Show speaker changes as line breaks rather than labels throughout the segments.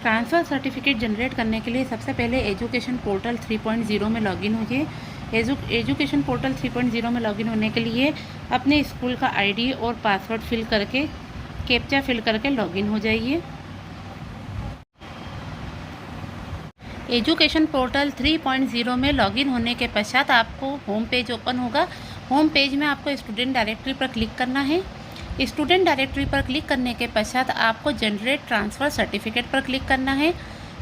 Transfer certificate generate करने के लिए सबसे पहले एजुकेशन पोर्टल 3.0 में लॉगिन होइए। एजुकेशन पोर्टल 3.0 में लॉगिन होने के लिए अपने स्कूल का आईडी और पासवर्ड फिल करके कैप्चा फिल करके लॉगिन हो जाइए। एजुकेशन पोर्टल 3.0 में लॉगिन होने के पश्चात आपको होम पेज ओपन होगा। होम पेज में आपको स्टूडेंट डायरेक्टरी पर क्लिक करना है। स्टूडेंट डायरेक्टरी पर क्लिक करने के पश्चात आपको जनरेट ट्रांसफ़र सर्टिफिकेट पर क्लिक करना है।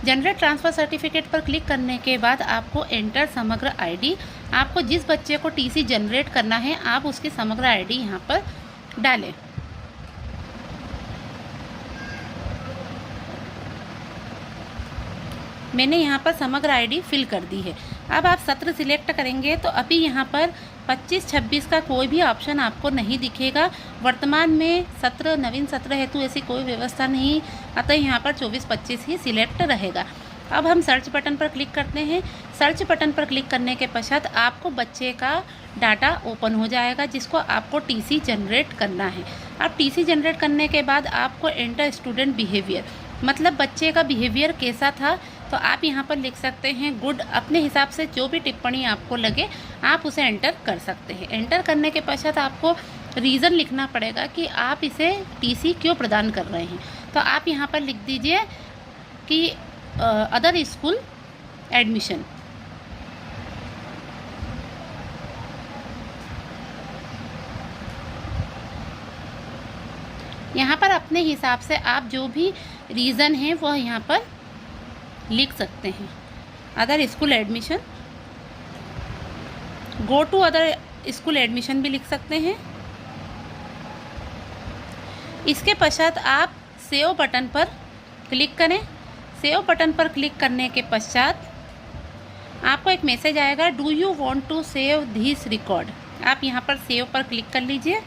जनरेट ट्रांसफ़र सर्टिफिकेट पर क्लिक करने के बाद आपको एंटर समग्र आईडी, आपको जिस बच्चे को टीसी जनरेट करना है आप उसकी समग्र आईडी यहाँ पर डालें। मैंने यहाँ पर समग्र आईडी फिल कर दी है। अब आप सत्र सिलेक्ट करेंगे तो अभी यहाँ पर 25-26 का कोई भी ऑप्शन आपको नहीं दिखेगा। वर्तमान में सत्र नवीन सत्र हेतु ऐसी कोई व्यवस्था नहीं, अतः यहाँ पर 24-25 ही सिलेक्ट रहेगा। अब हम सर्च बटन पर क्लिक करते हैं। सर्च बटन पर क्लिक करने के पश्चात आपको बच्चे का डाटा ओपन हो जाएगा जिसको आपको टीसी जनरेट करना है। अब टीसी जनरेट करने के बाद आपको एंटर स्टूडेंट बिहेवियर, मतलब बच्चे का बिहेवियर कैसा था, तो आप यहाँ पर लिख सकते हैं गुड। अपने हिसाब से जो भी टिप्पणी आपको लगे आप उसे एंटर कर सकते हैं। एंटर करने के पश्चात आपको रीज़न लिखना पड़ेगा कि आप इसे टीसी क्यों प्रदान कर रहे हैं। तो आप यहाँ पर लिख दीजिए कि अदर स्कूल एडमिशन। यहाँ पर अपने हिसाब से आप जो भी रीज़न है वह यहाँ पर लिख सकते हैं। Other school admission, go to other school admission भी लिख सकते हैं। इसके पश्चात आप सेव बटन पर क्लिक करें। सेव बटन पर क्लिक करने के पश्चात आपको एक मैसेज आएगा, do you want to save this record. आप यहाँ पर सेव पर क्लिक कर लीजिए।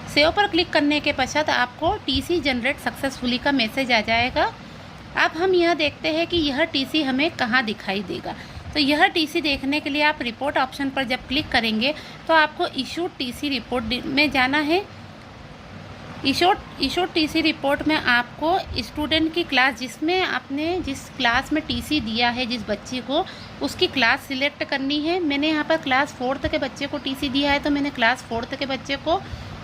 सेव पर क्लिक करने के पश्चात आपको टीसी जनरेट सक्सेसफुली का मैसेज आ जाएगा। अब हम यह देखते हैं कि यह टीसी हमें कहाँ दिखाई देगा। तो यह टीसी देखने के लिए आप रिपोर्ट ऑप्शन पर जब क्लिक करेंगे तो आपको इशूड टीसी रिपोर्ट में जाना है। इशूड टीसी रिपोर्ट में आपको स्टूडेंट की क्लास, जिसमें आपने जिस क्लास में टीसी दिया है जिस बच्चे को, उसकी क्लास सिलेक्ट करनी है। मैंने यहाँ पर क्लास 4th के बच्चे को टीसी दिया है तो मैंने क्लास 4th के बच्चे को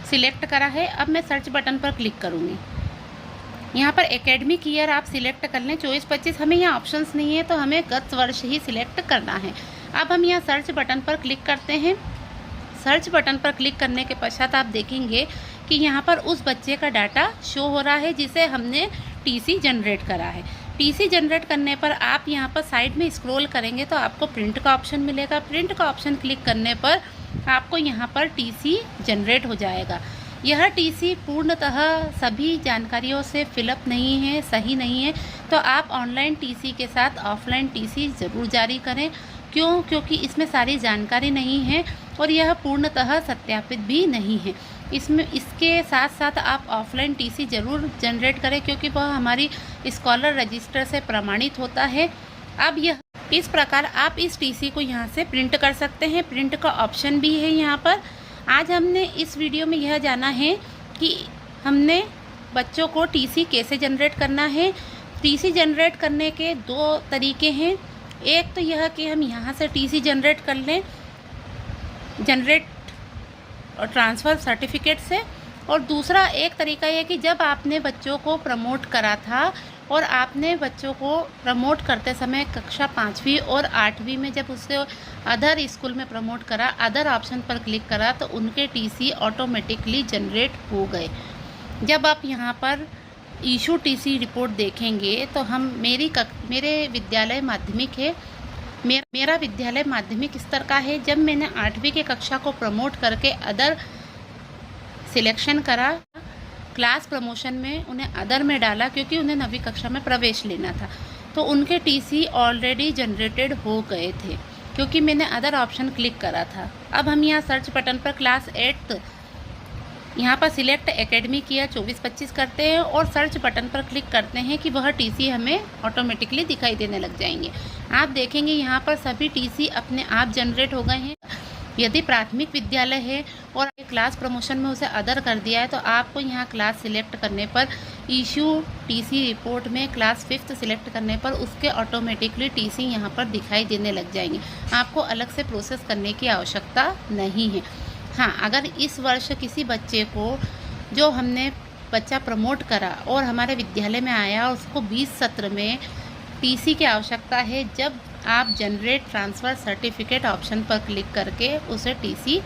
सिलेक्ट करा है। अब मैं सर्च बटन पर क्लिक करूँगी। यहाँ पर एकेडमिक ईयर आप सिलेक्ट कर लें 24-25। हमें यहाँ ऑप्शंस नहीं है तो हमें गत वर्ष ही सिलेक्ट करना है। अब हम यहाँ सर्च बटन पर क्लिक करते हैं। सर्च बटन पर क्लिक करने के पश्चात आप देखेंगे कि यहाँ पर उस बच्चे का डाटा शो हो रहा है जिसे हमने टीसी जनरेट करा है। टीसी जनरेट करने पर आप यहाँ पर साइड में स्क्रॉल करेंगे तो आपको प्रिंट का ऑप्शन मिलेगा। प्रिंट का ऑप्शन क्लिक करने पर आपको यहाँ पर टीसी जनरेट हो जाएगा। यह टीसी पूर्णतः सभी जानकारियों से फिलअप नहीं है, सही नहीं है, तो आप ऑनलाइन टीसी के साथ ऑफलाइन टीसी ज़रूर जारी करें। क्योंकि इसमें सारी जानकारी नहीं है और यह पूर्णतः सत्यापित भी नहीं है। इसके साथ साथ आप ऑफलाइन टीसी ज़रूर जनरेट करें क्योंकि वह हमारी स्कॉलर रजिस्टर से प्रमाणित होता है। अब यह इस प्रकार आप इस टीसी को यहाँ से प्रिंट कर सकते हैं। प्रिंट का ऑप्शन भी है यहाँ पर। आज हमने इस वीडियो में यह जाना है कि हमने बच्चों को टीसी कैसे जनरेट करना है। टीसी जनरेट करने के 2 तरीके हैं। एक तो यह कि हम यहाँ से टीसी जनरेट कर लें, जनरेट और ट्रांसफ़र सर्टिफिकेट से, और दूसरा एक तरीका यह कि जब आपने बच्चों को प्रमोट करा था और आपने बच्चों को प्रमोट करते समय कक्षा 5वीं और 8वीं में जब उससे अदर स्कूल में प्रमोट करा, अदर ऑप्शन पर क्लिक करा तो उनके टीसी ऑटोमेटिकली जनरेट हो गए। जब आप यहाँ पर इशू टीसी रिपोर्ट देखेंगे तो मेरे विद्यालय माध्यमिक है, मेरा विद्यालय माध्यमिक स्तर का है। जब मैंने 8वीं के कक्षा को प्रमोट करके अदर सिलेक्शन करा, क्लास प्रमोशन में उन्हें अदर में डाला क्योंकि उन्हें 9वीं कक्षा में प्रवेश लेना था, तो उनके टीसी ऑलरेडी जनरेटेड हो गए थे क्योंकि मैंने अदर ऑप्शन क्लिक करा था। अब हम यहाँ सर्च बटन पर क्लास 8th यहाँ पर सिलेक्ट एकेडमिक ईयर 24-25 करते हैं और सर्च बटन पर क्लिक करते हैं कि वह टीसी हमें ऑटोमेटिकली दिखाई देने लग जाएंगे। आप देखेंगे यहाँ पर सभी टीसी अपने आप जनरेट हो गए हैं। यदि प्राथमिक विद्यालय है और क्लास प्रमोशन में उसे अदर कर दिया है तो आपको यहाँ क्लास सिलेक्ट करने पर इशू टीसी रिपोर्ट में क्लास 5th सिलेक्ट करने पर उसके ऑटोमेटिकली टीसी यहाँ पर दिखाई देने लग जाएंगे। आपको अलग से प्रोसेस करने की आवश्यकता नहीं है। हाँ, अगर इस वर्ष किसी बच्चे को जो हमने बच्चा प्रमोट करा और हमारे विद्यालय में आया और उसको 20 सत्र में टीसी की आवश्यकता है, जब आप जनरेट ट्रांसफ़र सर्टिफिकेट ऑप्शन पर क्लिक करके उसे टीसी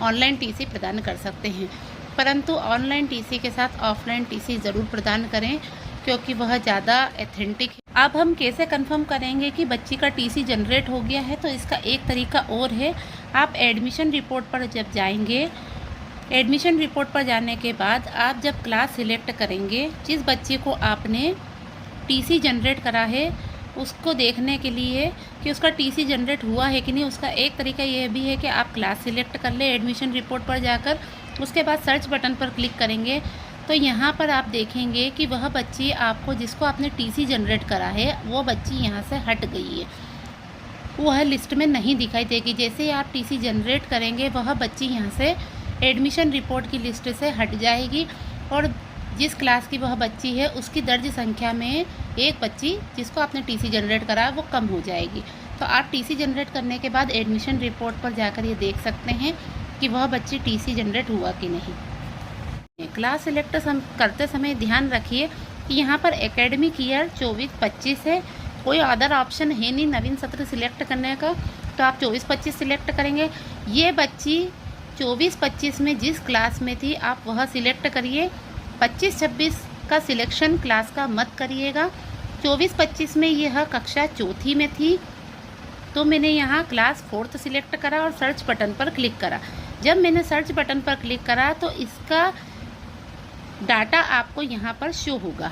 ऑनलाइन टीसी प्रदान कर सकते हैं। परंतु ऑनलाइन टीसी के साथ ऑफलाइन टीसी ज़रूर प्रदान करें, क्योंकि वह ज़्यादा एथेंटिक है। अब हम कैसे कंफर्म करेंगे कि बच्ची का टीसी जनरेट हो गया है? तो इसका एक तरीका और है। आप एडमिशन रिपोर्ट पर जब जाएंगे, एडमिशन रिपोर्ट पर जाने के बाद आप जब क्लास सिलेक्ट करेंगे, जिस बच्चे को आपने टीसी जनरेट करा है उसको देखने के लिए कि उसका टीसी जनरेट हुआ है कि नहीं, उसका एक तरीका यह भी है कि आप क्लास सिलेक्ट कर ले एडमिशन रिपोर्ट पर जाकर, उसके बाद सर्च बटन पर क्लिक करेंगे तो यहाँ पर आप देखेंगे कि वह बच्ची आपको जिसको आपने टीसी जनरेट करा है वो बच्ची यहाँ से हट गई है, वह लिस्ट में नहीं दिखाई देगी। जैसे ही आप टीसी जनरेट करेंगे वह बच्ची यहाँ से एडमिशन रिपोर्ट की लिस्ट से हट जाएगी और जिस क्लास की वह बच्ची है उसकी दर्ज संख्या में एक बच्ची जिसको आपने टीसी जनरेट करा है वो कम हो जाएगी। तो आप टीसी जनरेट करने के बाद एडमिशन रिपोर्ट पर जाकर ये देख सकते हैं कि वह बच्ची टीसी जनरेट हुआ कि नहीं। क्लास सिलेक्ट करते समय ध्यान रखिए कि यहाँ पर एकेडमिक ईयर 24-25 है, कोई अदर ऑप्शन है नहीं नवीन सत्र सिलेक्ट करने का, तो आप 24-25 सिलेक्ट करेंगे। ये बच्ची 24-25 में जिस क्लास में थी आप वह सिलेक्ट करिए। 25-26 का सिलेक्शन क्लास का मत करिएगा। 24-25 में यह कक्षा चौथी में थी, तो मैंने यहाँ क्लास 4th सिलेक्ट करा और सर्च बटन पर क्लिक करा। जब मैंने सर्च बटन पर क्लिक करा तो इसका डाटा आपको यहाँ पर शो होगा।